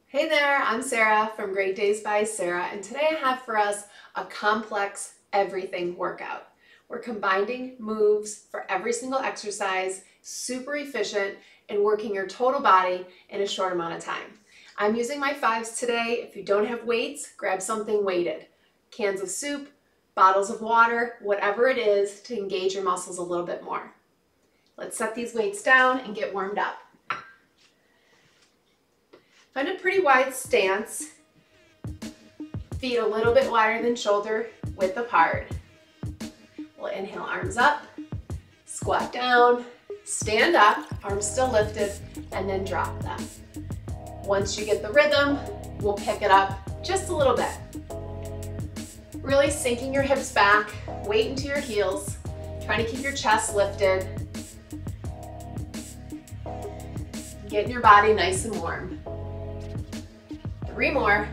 Hey there, I'm Sarah from Great Days by Sarah, and today I have for us a complex everything workout. We're combining moves for every single exercise, super efficient, and working your total body in a short amount of time. I'm using my fives today. If you don't have weights, grab something weighted. Cans of soup, bottles of water, whatever it is to engage your muscles a little bit more. Let's set these weights down and get warmed up. Find a pretty wide stance, feet a little bit wider than shoulder width apart. We'll inhale, arms up, squat down, stand up, arms still lifted, and then drop them. Once you get the rhythm, we'll pick it up just a little bit. Really sinking your hips back, weight into your heels, trying to keep your chest lifted, getting your body nice and warm. 3 more.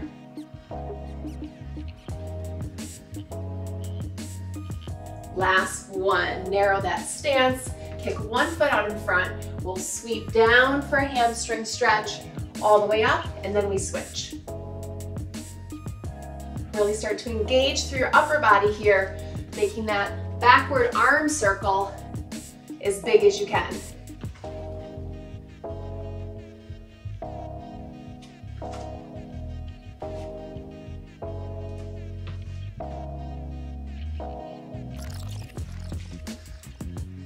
Last one. Narrow that stance. Kick one foot out in front. We'll sweep down for a hamstring stretch all the way up, and then we switch. Really start to engage through your upper body here, making that backward arm circle as big as you can.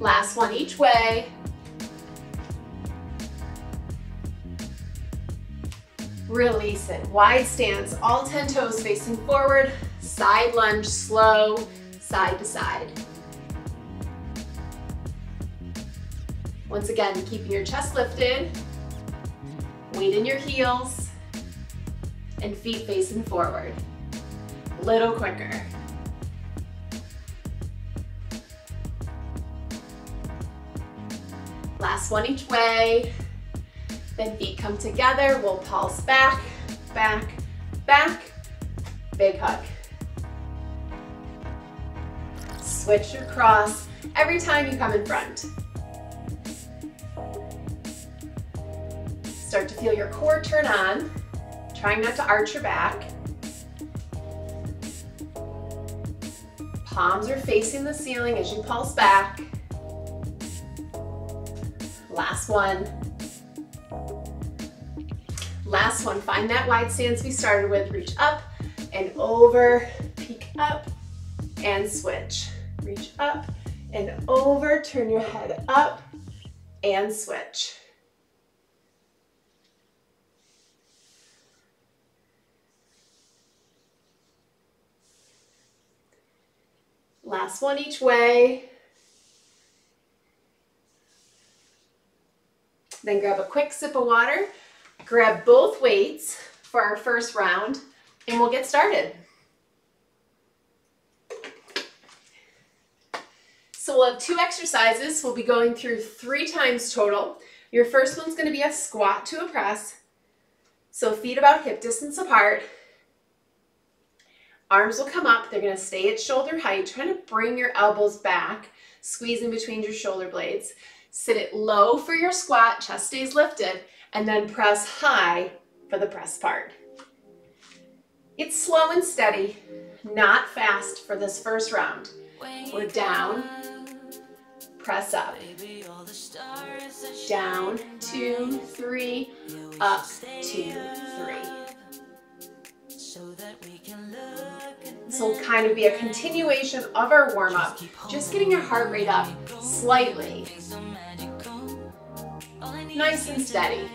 Last one each way. Release it. Wide stance, all 10 toes facing forward. Side lunge, slow, side to side. Once again, keeping your chest lifted, weight in your heels, and feet facing forward. A little quicker. Last one each way. Then feet come together. We'll pulse back, back, back. Big hug. Switch across every time you come in front. Start to feel your core turn on. Trying not to arch your back. Palms are facing the ceiling as you pulse back. Last one. Last one. Find that wide stance we started with. Reach up and over, peek up and switch. Reach up and over, turn your head up and switch. Last one each way. Then grab a quick sip of water, grab both weights for our first round, and we'll get started. So we'll have 2 exercises. We'll be going through 3 times total. Your first one's going to be a squat to a press. So feet about hip distance apart. Arms will come up. They're going to stay at shoulder height. Trying to bring your elbows back, squeezing between your shoulder blades. Sit it low for your squat, chest stays lifted, and then press high for the press part. It's slow and steady, not fast for this first round. We're down, press up. Down, 2, 3, up, 2, 3. This will kind of be a continuation of our warm-up, just getting your heart rate up slightly. Nice and steady.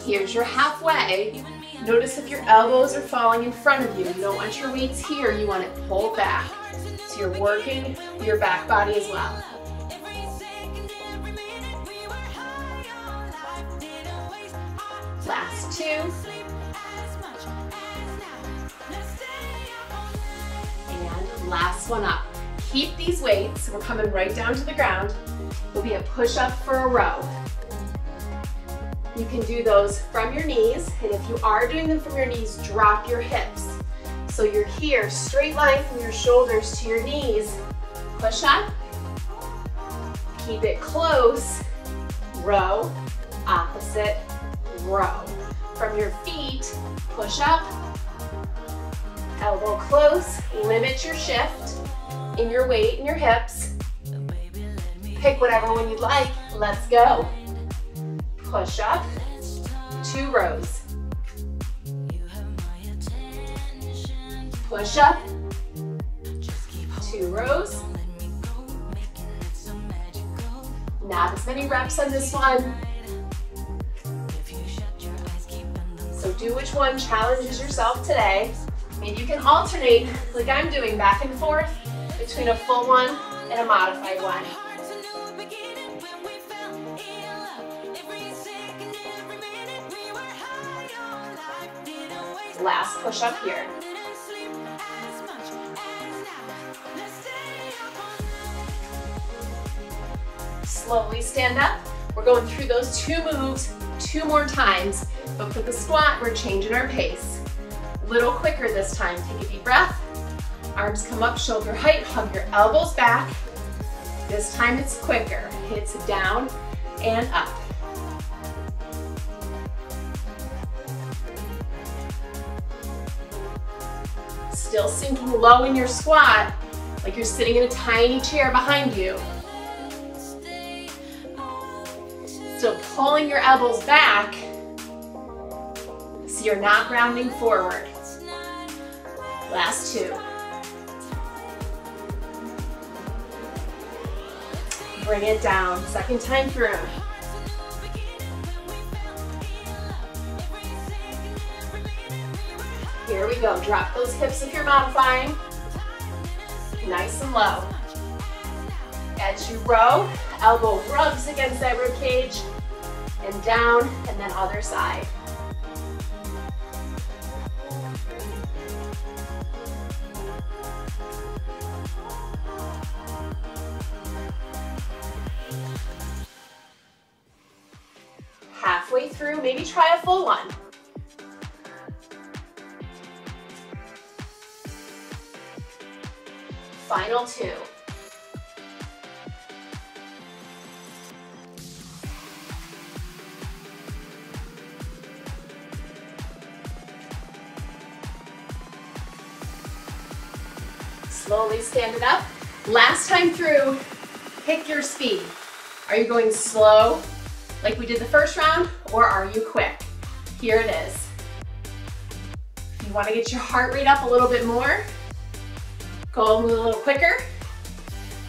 Here's your halfway. Notice if your elbows are falling in front of you. You don't want your weights here, you want it pulled back. So you're working your back body as well. Last 2. And last one up. Keep these weights. We're coming right down to the ground. Will be a push-up for a row. You can do those from your knees, and if you are doing them from your knees, drop your hips. So you're here, straight line from your shoulders to your knees. Push up, keep it close, row, opposite, row. From your feet, push up, elbow close, limit your shift in your weight and your hips. Pick whatever one you'd like, let's go. Push up, 2 rows. Push up, 2 rows. Not as many reps on this one. So do which one challenges yourself today. Maybe you can alternate, like I'm doing, back and forth between a full one and a modified one. Last push up here. Slowly stand up. We're going through those 2 moves 2 more times, but for the squat, we're changing our pace. A little quicker this time. Take a deep breath. Arms come up, shoulder height, hug your elbows back. This time it's quicker. It's down and up. Still sinking low in your squat, like you're sitting in a tiny chair behind you. Still pulling your elbows back so you're not rounding forward. Last 2. Bring it down, second time through. Here we go, drop those hips if you're modifying. Nice and low. As you row, elbow rubs against that rib cage, and down, and then other side. Halfway through, maybe try a full one. Final 2. Slowly stand it up. Last time through, pick your speed. Are you going slow, like we did the first round, or are you quick? Here it is. If you want to get your heart rate up a little bit more, go a little quicker.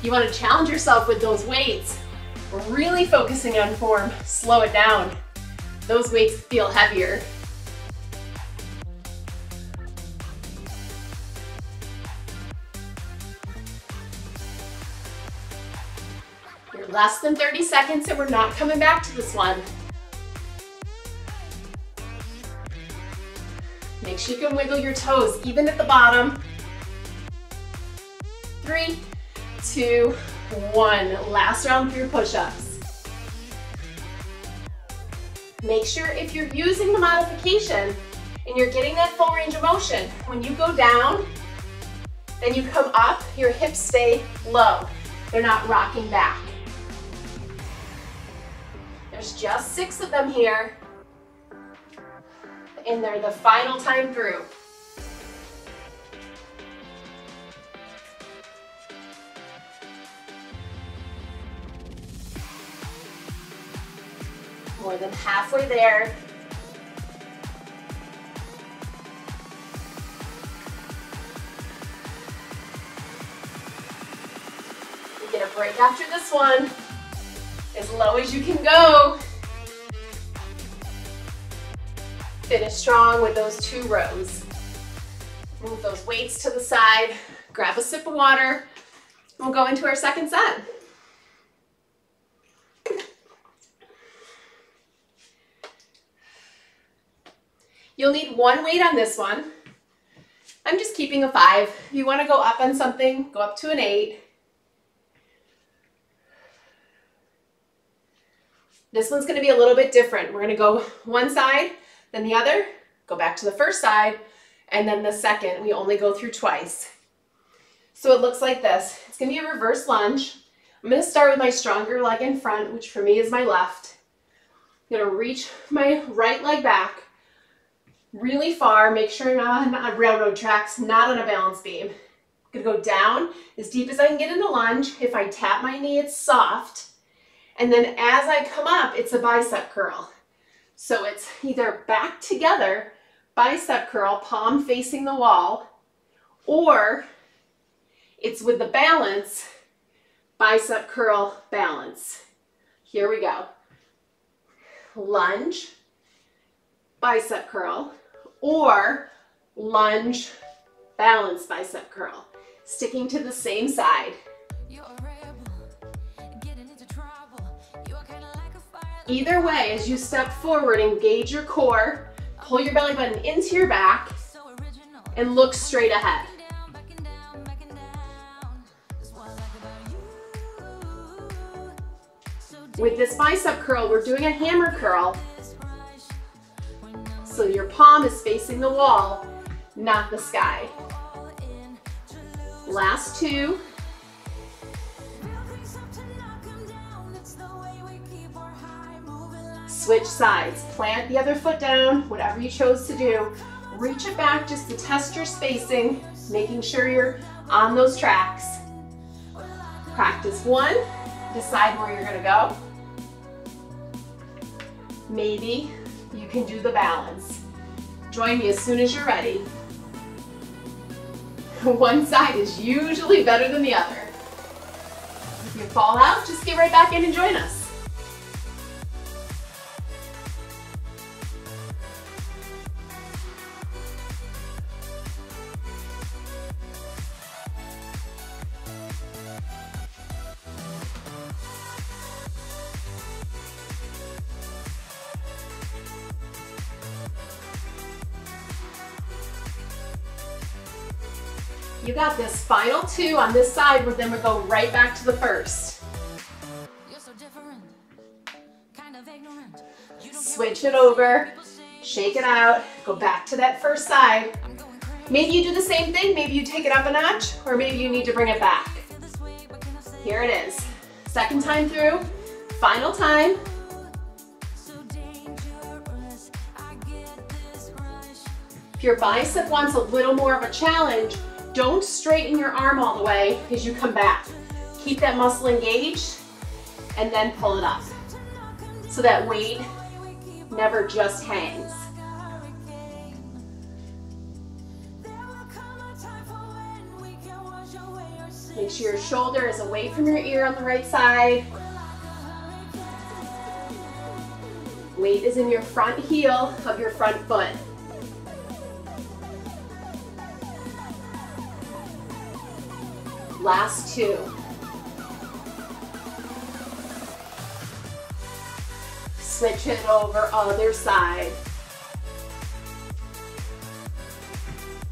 You want to challenge yourself with those weights. We're really focusing on form. Slow it down. Those weights feel heavier. You're less than 30 seconds and we're not coming back to this one. Make sure you can wiggle your toes, even at the bottom. 3, 2, 1. Last round through push-ups. Make sure if you're using the modification and you're getting that full range of motion, when you go down, then you come up, your hips stay low. They're not rocking back. There's just 6 of them here, and they're the final time through. More than halfway there. You get a break after this one. As low as you can go. Finish strong with those 2 rows. Move those weights to the side. Grab a sip of water. We'll go into our second set. You'll need 1 weight on this one. I'm just keeping a 5. If you want to go up on something, go up to an 8. This one's going to be a little bit different. We're going to go one side, then the other, go back to the first side, and then the second. We only go through twice. So it looks like this. It's going to be a reverse lunge. I'm going to start with my stronger leg in front, which for me is my left. I'm gonna reach my right leg back really far. Make sure I'm not on railroad tracks, not on a balance beam. I'm gonna go down as deep as I can get in a lunge. If I tap my knee, it's soft. And then as I come up, it's a bicep curl. So it's either back together, bicep curl, palm facing the wall, or it's with the balance, bicep curl, balance. Here we go. Lunge, bicep curl, or lunge, balance, bicep curl. Sticking to the same side. Either way, as you step forward, engage your core, pull your belly button into your back, and look straight ahead. With this bicep curl, we're doing a hammer curl. So your palm is facing the wall, not the sky. Last two. Switch sides. Plant the other foot down, whatever you chose to do. Reach it back just to test your spacing, making sure you're on those tracks. Practice one. Decide where you're gonna go. Maybe you can do the balance. Join me as soon as you're ready. One side is usually better than the other. If you fall out, just get right back in and join us. You got this. Final two on this side, but then we go right back to the first. Switch it over, shake it out, go back to that first side. Maybe you do the same thing, maybe you take it up a notch, or maybe you need to bring it back. Here it is. Second time through, final time. If your bicep wants a little more of a challenge, don't straighten your arm all the way as you come back. Keep that muscle engaged and then pull it up so that weight never just hangs. Make sure your shoulder is away from your ear on the right side. Weight is in your front heel of your front foot. Last two. Switch it over, other side.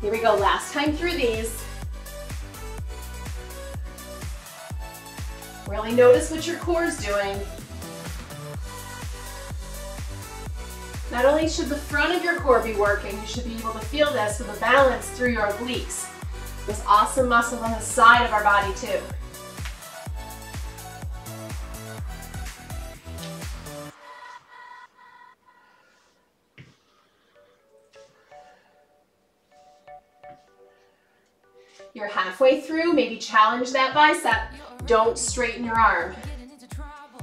Here we go, last time through these. Really notice what your core is doing. Not only should the front of your core be working, you should be able to feel this with a balance through your obliques. This awesome muscle on the side of our body too. You're halfway through, maybe challenge that bicep. Don't straighten your arm.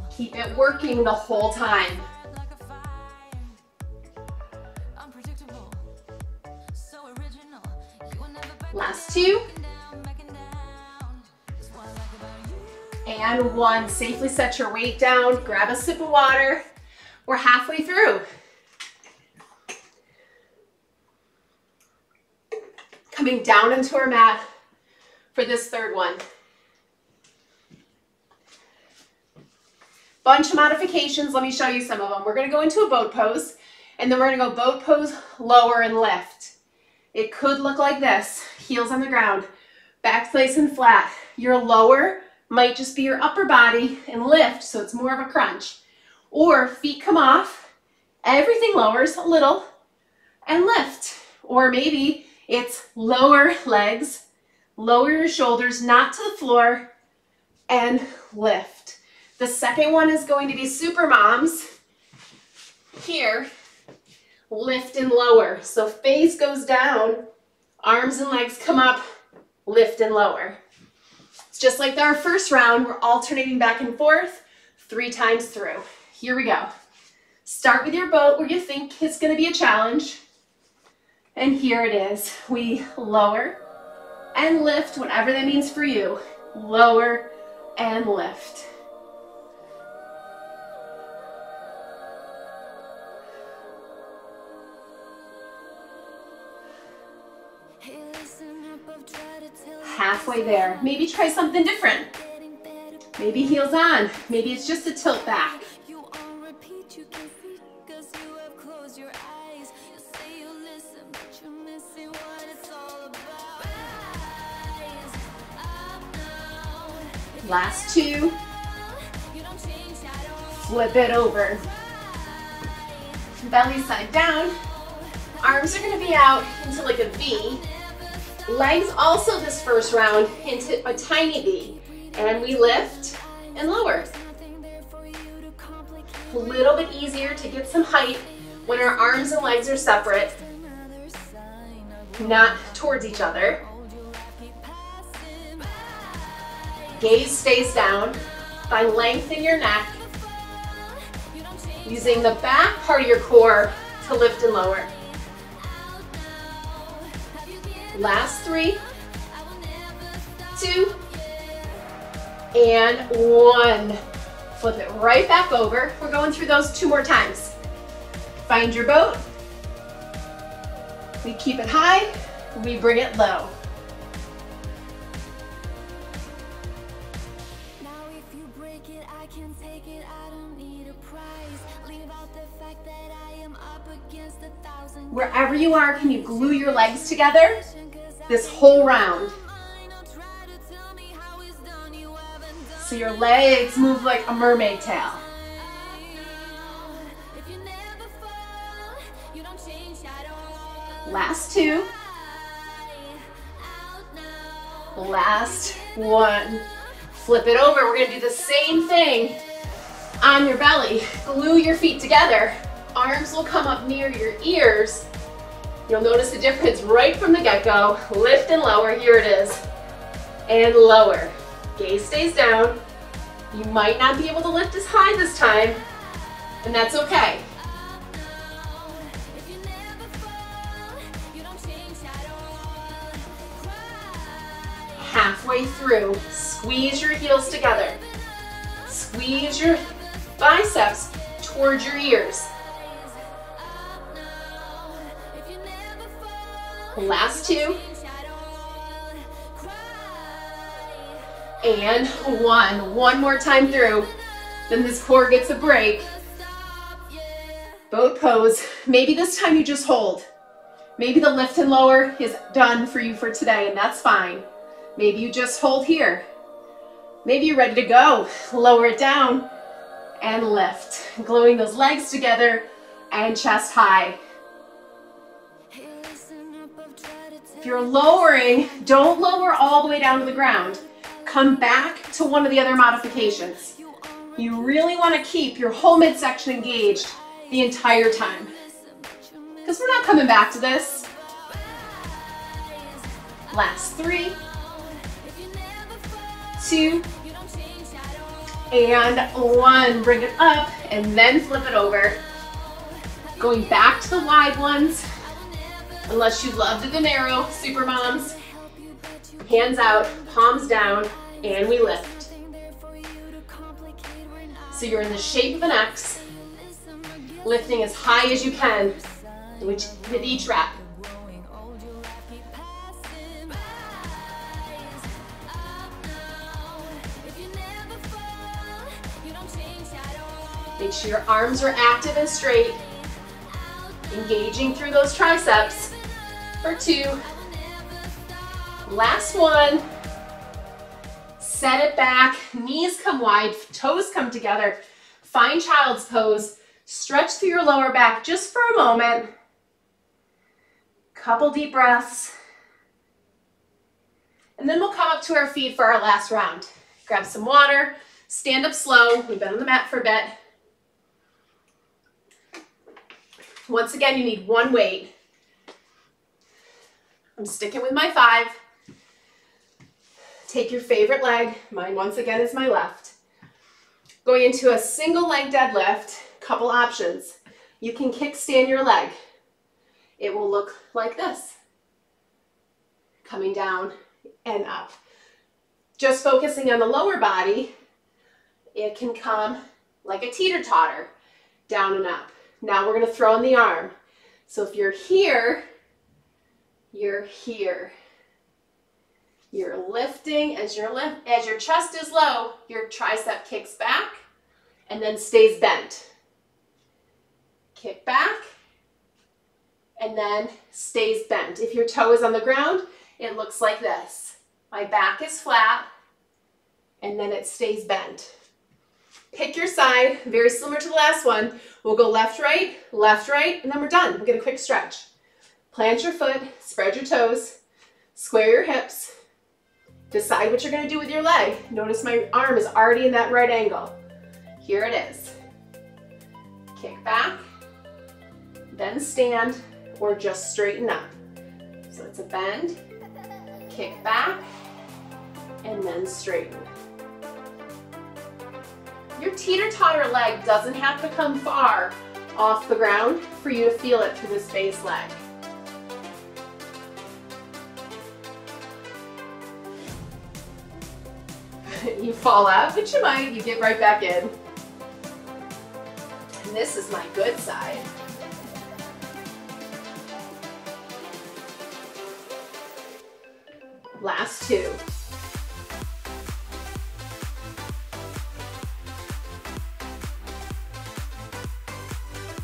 Keep it working the whole time. Last two. And one. Safely set your weight down. Grab a sip of water. We're halfway through. Coming down into our mat for this third one. Bunch of modifications. Let me show you some of them. We're going to go into a boat pose, and then we're going to go boat pose, lower, and lift. It could look like this, heels on the ground, back nice and flat. Your lower might just be your upper body and lift, so it's more of a crunch. Or feet come off, everything lowers a little, and lift. Or maybe it's lower legs, lower your shoulders, not to the floor, and lift. The second one is going to be super moms. Here, lift and lower. So face goes down, arms and legs come up, lift and lower. It's just like our first round, we're alternating back and forth 3 times through. Here we go. Start with your boat where you think it's going to be a challenge. And here it is. We lower and lift, whatever that means for you. Lower and lift. Halfway there. Maybe try something different. Maybe heels on. Maybe it's just a tilt back. Last 2. Flip it over. Belly side down. Arms are going to be out into like a V. Legs also this first round into a tiny V. And we lift and lower. A little bit easier to get some height when our arms and legs are separate, not towards each other. Gaze stays down. Find length in your neck. Using the back part of your core to lift and lower. Last 3, 2, and 1. Flip it right back over. We're going through those 2 more times. Find your boat. We keep it high. We bring it low. Wherever you are, can you glue your legs together this whole round? So your legs move like a mermaid tail. Last 2. Last 1. Flip it over. We're going to do the same thing on your belly. Glue your feet together. Arms will come up near your ears. You'll notice the difference right from the get-go. Lift and lower. Here it is. And lower. Gaze stays down. You might not be able to lift as high this time, and that's okay. Halfway through, squeeze your heels together. Squeeze your biceps towards your ears. Last 2. And 1. One more time through. Then this core gets a break. Boat pose. Maybe this time you just hold. Maybe the lift and lower is done for you for today, and that's fine. Maybe you just hold here. Maybe you're ready to go. Lower it down and lift. Gluing those legs together and chest high. If you're lowering, don't lower all the way down to the ground. Come back to one of the other modifications. You really want to keep your whole midsection engaged the entire time, because we're not coming back to this. Last 3, 2, and 1. Bring it up and then flip it over. Going back to the wide ones, unless you love the narrow, super moms. Hands out, palms down, and we lift. So you're in the shape of an X, lifting as high as you can with each rep. Make sure your arms are active and straight, engaging through those triceps for 2. Last 1. Set it back, knees come wide, toes come together. Find child's pose. Stretch through your lower back just for a moment. Couple deep breaths. And then we'll come up to our feet for our last round. Grab some water, stand up slow. We've been on the mat for a bit. Once again, you need one weight. I'm sticking with my 5. Take your favorite leg. Mine, once again, is my left. Going into a single leg deadlift, couple options. You can kickstand your leg. It will look like this. Coming down and up. Just focusing on the lower body, it can come like a teeter-totter, down and up. Now we're going to throw in the arm. So if you're here, you're here. You're lifting. As your chest is low, your tricep kicks back and then stays bent. Kick back and then stays bent. If your toe is on the ground, it looks like this. My back is flat and then it stays bent. Pick your side, very similar to the last one. We'll go left, right, and then we're done. We'll get a quick stretch. Plant your foot, spread your toes, square your hips. Decide what you're going to do with your leg. Notice my arm is already in that right angle. Here it is. Kick back, then stand, or just straighten up. So it's a bend, kick back, and then straighten. Your teeter-totter leg doesn't have to come far off the ground for you to feel it through this base leg. You fall out, but you might. You get right back in. And this is my good side. Last 2.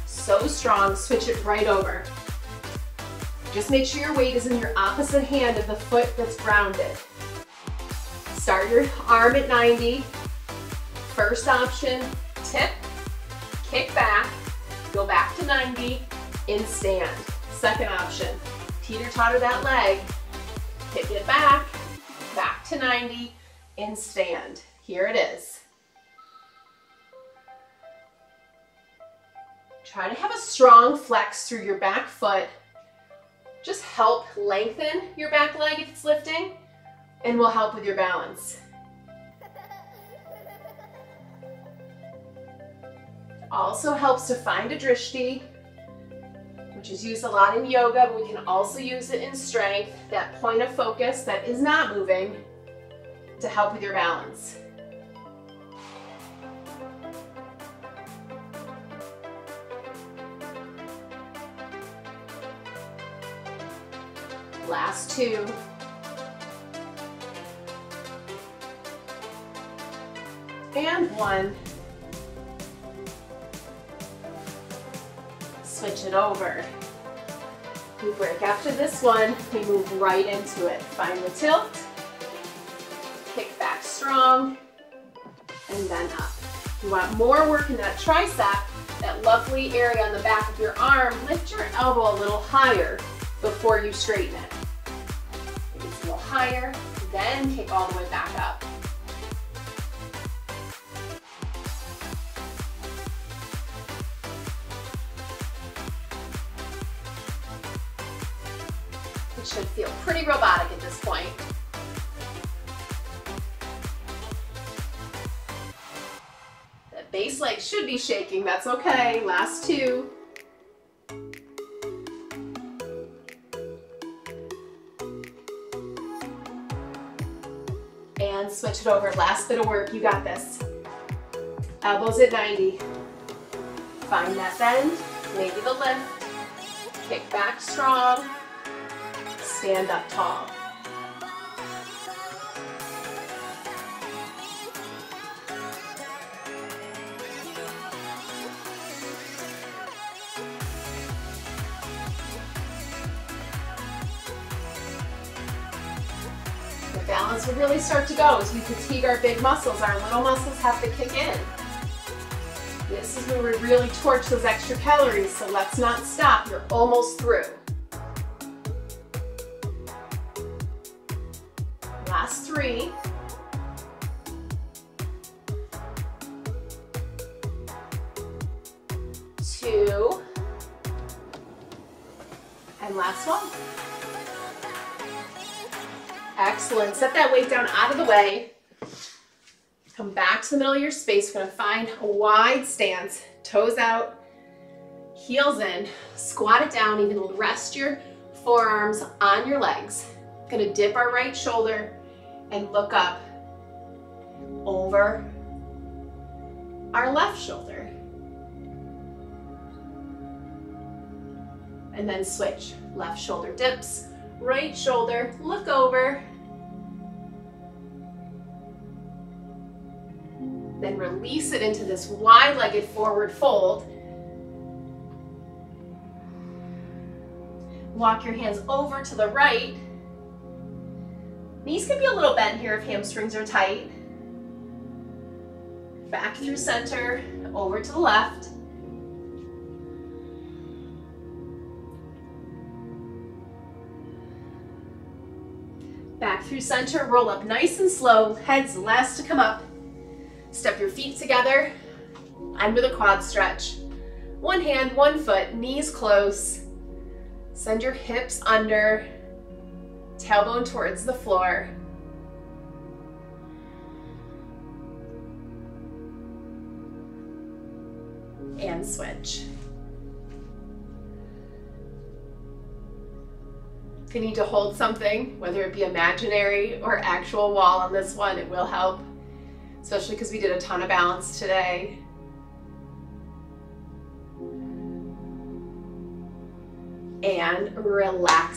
So strong, switch it right over. Just make sure your weight is in your opposite hand of the foot that's grounded. Start your arm at 90. First option, tip, kick back, go back to 90, in stand. Second option, teeter-totter that leg, kick it back to 90, in stand. Here it is. Try to have a strong flex through your back foot. Just help lengthen your back leg if it's lifting, and will help with your balance. Also helps to find a drishti, which is used a lot in yoga, but we can also use it in strength, that point of focus that is not moving, to help with your balance. Last 2. And 1. Switch it over. We break after this one, we move right into it. Find the tilt, kick back strong, and then up. You want more work in that tricep, that lovely area on the back of your arm. Lift your elbow a little higher before you straighten it. Maybe it's a little higher, then kick all the way back up. It should feel pretty robotic at this point. The base leg should be shaking, that's okay. Last 2. And switch it over. Last bit of work, you got this. Elbows at 90. Find that bend, maybe the lift. Kick back strong. Stand up tall. The balance will really start to go as we fatigue our big muscles. Our little muscles have to kick in. This is where we really torch those extra calories, so let's not stop. You're almost through. Last 3. Two. And last one. Excellent. Set that weight down out of the way. Come back to the middle of your space. We're gonna find a wide stance, toes out, heels in, squat it down, even rest your forearms on your legs. Gonna dip our right shoulder and look up over our left shoulder. And then switch. Left shoulder dips, right shoulder, look over. Then release it into this wide-legged forward fold. Walk your hands over to the right. Knees can be a little bent here if hamstrings are tight. Back through center, over to the left. Back through center, roll up nice and slow, heads last to come up. Step your feet together, end with a quad stretch. One hand, one foot, knees close. Send your hips under, tailbone towards the floor. And switch. If you need to hold something, whether it be imaginary or actual wall on this one, it will help, especially because we did a ton of balance today. And relax